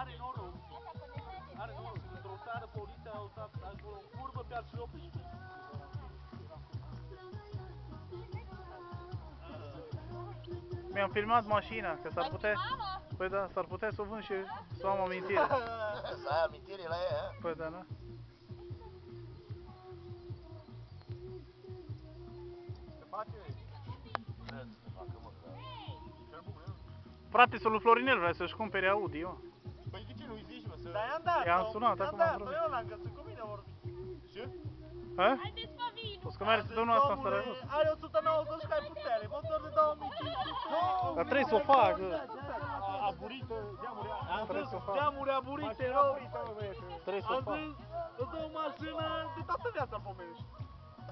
Are noroc. Are noroc. Într-o seară poliția a usat acolo în curbă pe și oprit. Mi-am filmat mașina, că s-ar putea... Păi da, s-ar putea să o vând și să am amintire. Să ai amintire la ea, Păi da, da. Se face? Trebuie să se facă, mă, Cel bun, Frate, să lui Florinel vrea să-și cumpere Audi, eu. Păi de ce nu-i zici, mă, să... Dar i-am dat, I-am sunat, acum am dat, vorbit. eu l-am găsit cu mine, vorbit. Ce? Ha? O să mergi să asta în Sarajevo. Are 190 cai putere, motor de 2500. Dar trebuie să o facă. A burită, geamuri, am Trebuie zis, să o fac. geamuri aburite, rău. Trebuie să o Am fac. zis, îți dă o mașină de toată viața pomenești.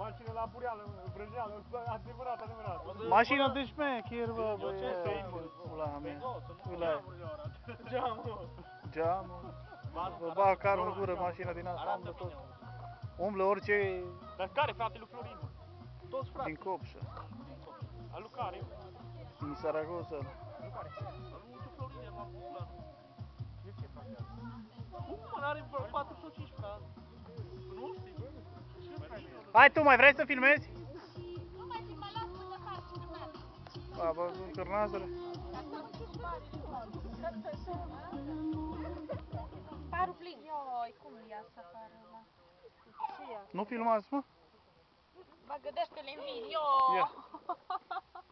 Mașină la bureală, vrăjeală, adevărat. Mașina de șmecher, bă, băie. Ula mea. Ula. Geamul. Bă, bag carul în gură, mașina din asta, umblă tot. Umblă orice Dar care, frate, lui Florin? Toți frate. din Copșa. A lui care? Din Saragossa. A lui care? A lui Florin, el m-a pus la nu. De ce, frate? Cum, mă, n-are 405 frate? Nu știi, bă? Ce vrei? Hai tu, mai vrei să filmezi? Nu mai zi, mă las până faci filmat. Ba, bă, cârnazele. Parul plin. Ioi, cum iasă parul ăla? Nu filmați, mă? Bă, gădește-le în vin, Ia.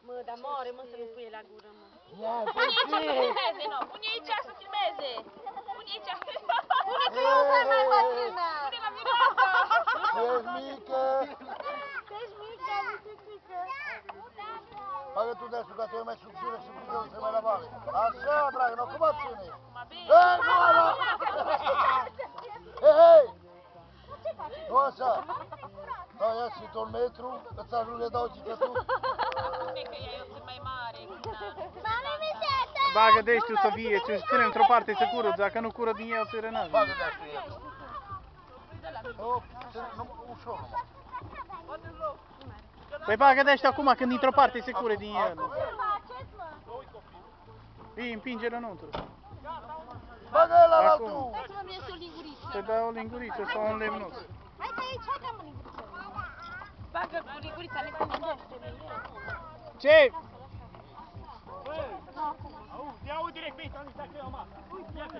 Mă, dar moare, mă, să nu pui la gură, mă. Ia, Pune aici să filmeze, nu? Pune aici să filmeze. Pune aici. Pune tu, mai bătrână. Pune la mireasă. ești mică. Ești mică, mică. Bagă tu de-asul, ca să eu mai subțire și cu să mai la vale. Așa, dragă, nu, cum a ține? Mă bine. Hei, nu, nu! Hei, hei! Nu așa! Da, ia și tot metru, îți ajunge dau cică tu. Spune că eu sunt mai mare. Mami, mi se ată. Bagă de știu să vie, ce ține într-o parte să cură, dacă nu cură din el, se renază. Bagă de-asul el. Hop, nu, ușor numai. Păi bagă de ăștia acum, când dintr-o parte se cură din el. Îi împinge înăuntru. Bagă el la Acum. altul! Hai să mă prinde o linguriță. Să dai o linguriță sau un lemnuț. Hai de aici, hai că am o linguriță. Bagă cu lingurița, ne gândește-le. Ce? Băi, auzi, ia-o direct pe aici, am zis, dacă eu am. Ia că